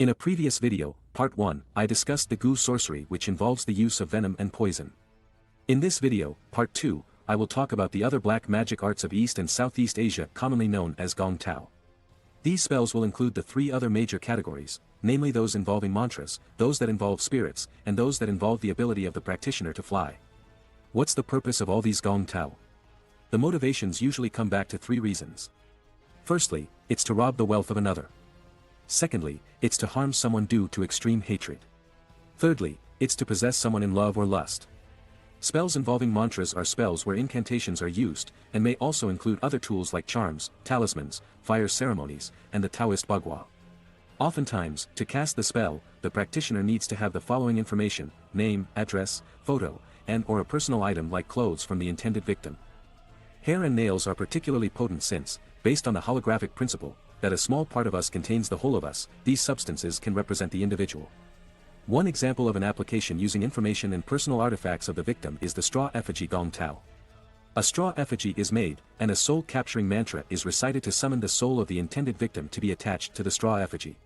In a previous video, part 1, I discussed the Gu sorcery which involves the use of venom and poison. In this video, part 2, I will talk about the other black magic arts of East and Southeast Asia commonly known as Gong Tao. These spells will include the three other major categories, namely those involving mantras, those that involve spirits, and those that involve the ability of the practitioner to fly. What's the purpose of all these Gong Tao? The motivations usually come back to three reasons. Firstly, it's to rob the wealth of another. Secondly, it's to harm someone due to extreme hatred. Thirdly, it's to possess someone in love or lust. Spells involving mantras are spells where incantations are used, and may also include other tools like charms, talismans, fire ceremonies, and the Taoist bagua. Oftentimes, to cast the spell, the practitioner needs to have the following information: name, address, photo, and/or a personal item like clothes from the intended victim. Hair and nails are particularly potent since, based on the holographic principle, that a small part of us contains the whole of us, these substances can represent the individual. One example of an application using information and personal artifacts of the victim is the straw effigy Gong Tao. A straw effigy is made, and a soul-capturing mantra is recited to summon the soul of the intended victim to be attached to the straw effigy.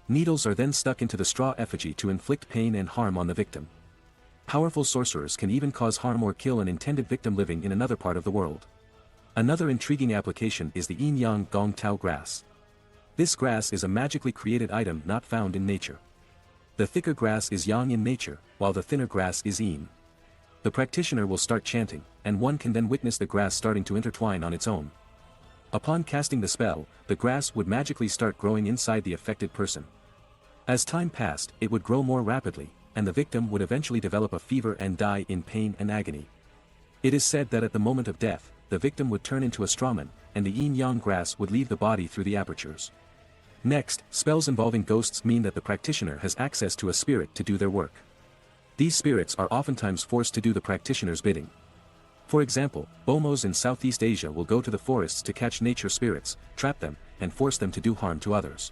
Needles are then stuck into the straw effigy to inflict pain and harm on the victim. Powerful sorcerers can even cause harm or kill an intended victim living in another part of the world. Another intriguing application is the Yin Yang Gong Tao grass. This grass is a magically created item not found in nature. The thicker grass is Yang in nature, while the thinner grass is Yin. The practitioner will start chanting, and one can then witness the grass starting to intertwine on its own. Upon casting the spell, the grass would magically start growing inside the affected person. As time passed, it would grow more rapidly, and the victim would eventually develop a fever and die in pain and agony. It is said that at the moment of death, the victim would turn into a strawman, and the yin-yang grass would leave the body through the apertures. Next, spells involving ghosts mean that the practitioner has access to a spirit to do their work. These spirits are oftentimes forced to do the practitioner's bidding. For example, Bomos in Southeast Asia will go to the forests to catch nature spirits, trap them, and force them to do harm to others.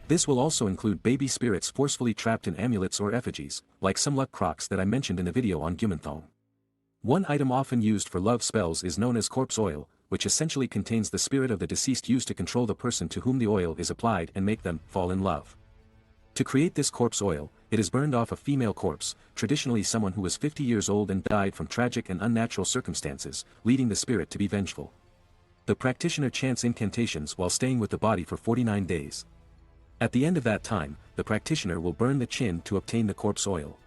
This will also include baby spirits forcefully trapped in amulets or effigies, like some luck crocs that I mentioned in the video on Gumanthong. One item often used for love spells is known as corpse oil, which essentially contains the spirit of the deceased used to control the person to whom the oil is applied and make them fall in love. To create this corpse oil, it is burned off a female corpse, traditionally someone who was 50 years old and died from tragic and unnatural circumstances, leading the spirit to be vengeful. The practitioner chants incantations while staying with the body for 49 days. At the end of that time, the practitioner will burn the chin to obtain the corpse oil.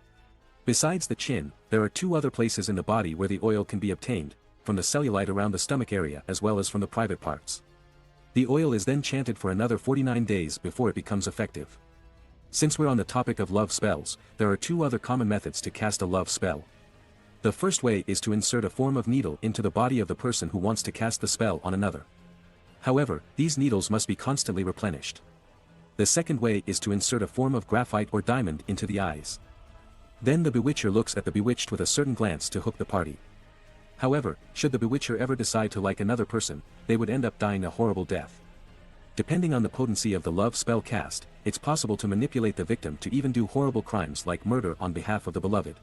Besides the chin, there are two other places in the body where the oil can be obtained, from the cellulite around the stomach area as well as from the private parts. The oil is then chanted for another 49 days before it becomes effective. Since we're on the topic of love spells, there are two other common methods to cast a love spell. The first way is to insert a form of needle into the body of the person who wants to cast the spell on another. However, these needles must be constantly replenished. The second way is to insert a form of graphite or diamond into the eyes. Then the bewitcher looks at the bewitched with a certain glance to hook the party. However, should the bewitcher ever decide to like another person, they would end up dying a horrible death. Depending on the potency of the love spell cast, it's possible to manipulate the victim to even do horrible crimes like murder on behalf of the beloved.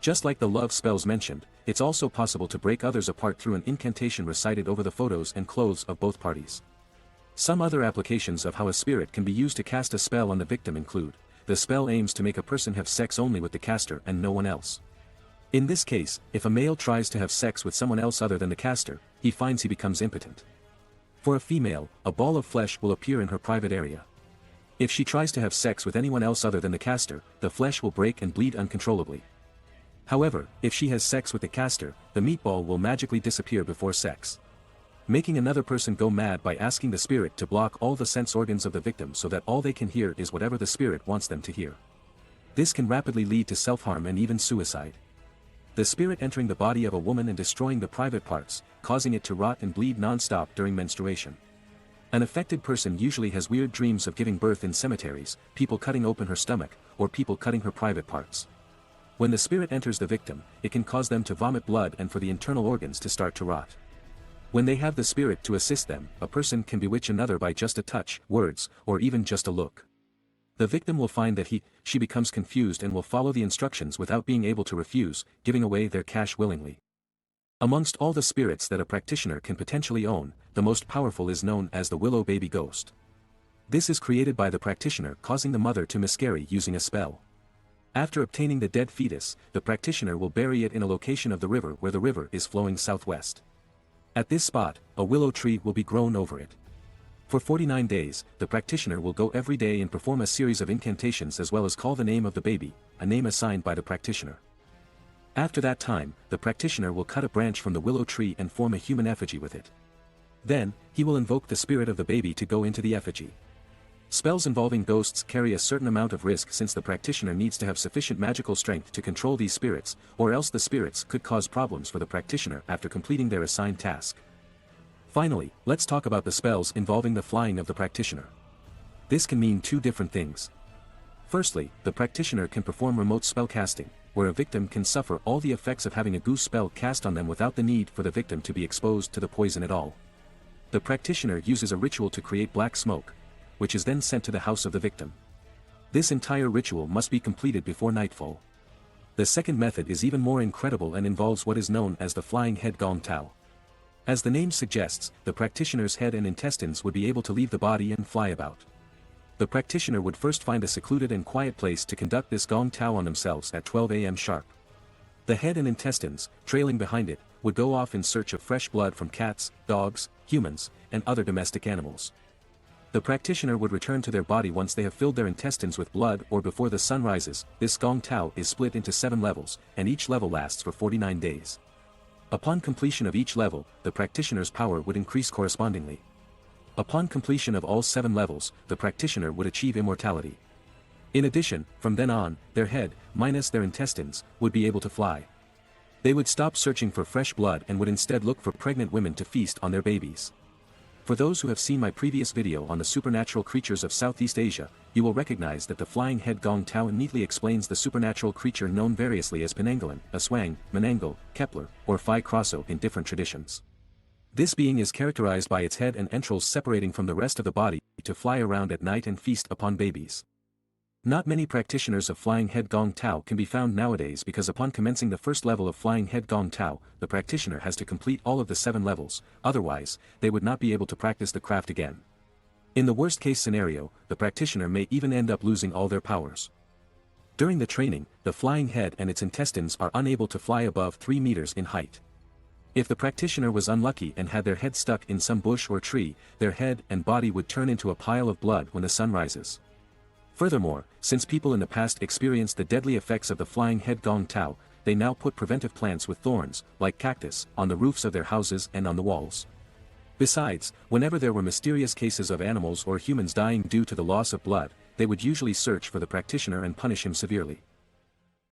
Just like the love spells mentioned, it's also possible to break others apart through an incantation recited over the photos and clothes of both parties. Some other applications of how a spirit can be used to cast a spell on the victim include: the spell aims to make a person have sex only with the caster and no one else. In this case, if a male tries to have sex with someone else other than the caster, he finds he becomes impotent. For a female, a ball of flesh will appear in her private area. If she tries to have sex with anyone else other than the caster, the flesh will break and bleed uncontrollably. However, if she has sex with the caster, the meatball will magically disappear before sex. Making another person go mad by asking the spirit to block all the sense organs of the victim so that all they can hear is whatever the spirit wants them to hear. This can rapidly lead to self-harm and even suicide. The spirit entering the body of a woman and destroying the private parts, causing it to rot and bleed non-stop during menstruation. An affected person usually has weird dreams of giving birth in cemeteries, people cutting open her stomach, or people cutting her private parts. When the spirit enters the victim, it can cause them to vomit blood and for the internal organs to start to rot. When they have the spirit to assist them, a person can bewitch another by just a touch, words, or even just a look. The victim will find that she becomes confused and will follow the instructions without being able to refuse, giving away their cash willingly. Amongst all the spirits that a practitioner can potentially own, the most powerful is known as the willow baby ghost. This is created by the practitioner causing the mother to miscarry using a spell. After obtaining the dead fetus, the practitioner will bury it in a location of the river where the river is flowing southwest. At this spot, a willow tree will be grown over it. For 49 days, the practitioner will go every day and perform a series of incantations as well as call the name of the baby, a name assigned by the practitioner. After that time, the practitioner will cut a branch from the willow tree and form a human effigy with it. Then, he will invoke the spirit of the baby to go into the effigy. Spells involving ghosts carry a certain amount of risk since the practitioner needs to have sufficient magical strength to control these spirits, or else the spirits could cause problems for the practitioner after completing their assigned task. Finally, let's talk about the spells involving the flying of the practitioner. This can mean two different things. Firstly, the practitioner can perform remote spellcasting, where a victim can suffer all the effects of having a goose spell cast on them without the need for the victim to be exposed to the poison at all. The practitioner uses a ritual to create black smoke, which is then sent to the house of the victim. This entire ritual must be completed before nightfall. The second method is even more incredible and involves what is known as the flying head gong tao. As the name suggests, the practitioner's head and intestines would be able to leave the body and fly about. The practitioner would first find a secluded and quiet place to conduct this gong tao on themselves at 12 a.m. sharp. The head and intestines, trailing behind it, would go off in search of fresh blood from cats, dogs, humans, and other domestic animals. The practitioner would return to their body once they have filled their intestines with blood or before the sun rises. This gong tao is split into 7 levels, and each level lasts for 49 days. Upon completion of each level, the practitioner's power would increase correspondingly. Upon completion of all 7 levels, the practitioner would achieve immortality. In addition, from then on, their head, minus their intestines, would be able to fly. They would stop searching for fresh blood and would instead look for pregnant women to feast on their babies. For those who have seen my previous video on the supernatural creatures of Southeast Asia, you will recognize that the flying head gong tao neatly explains the supernatural creature known variously as Penanggalan, Aswang, Menangle, Kepler, or Phi Crosso in different traditions. This being is characterized by its head and entrails separating from the rest of the body to fly around at night and feast upon babies. Not many practitioners of flying head gong tao can be found nowadays because upon commencing the first level of flying head gong tao, the practitioner has to complete all of the 7 levels, otherwise, they would not be able to practice the craft again. In the worst case scenario, the practitioner may even end up losing all their powers. During the training, the flying head and its intestines are unable to fly above 3 meters in height. If the practitioner was unlucky and had their head stuck in some bush or tree, their head and body would turn into a pile of blood when the sun rises. Furthermore, since people in the past experienced the deadly effects of the flying head gong tao, they now put preventive plants with thorns, like cactus, on the roofs of their houses and on the walls. Besides, whenever there were mysterious cases of animals or humans dying due to the loss of blood, they would usually search for the practitioner and punish him severely.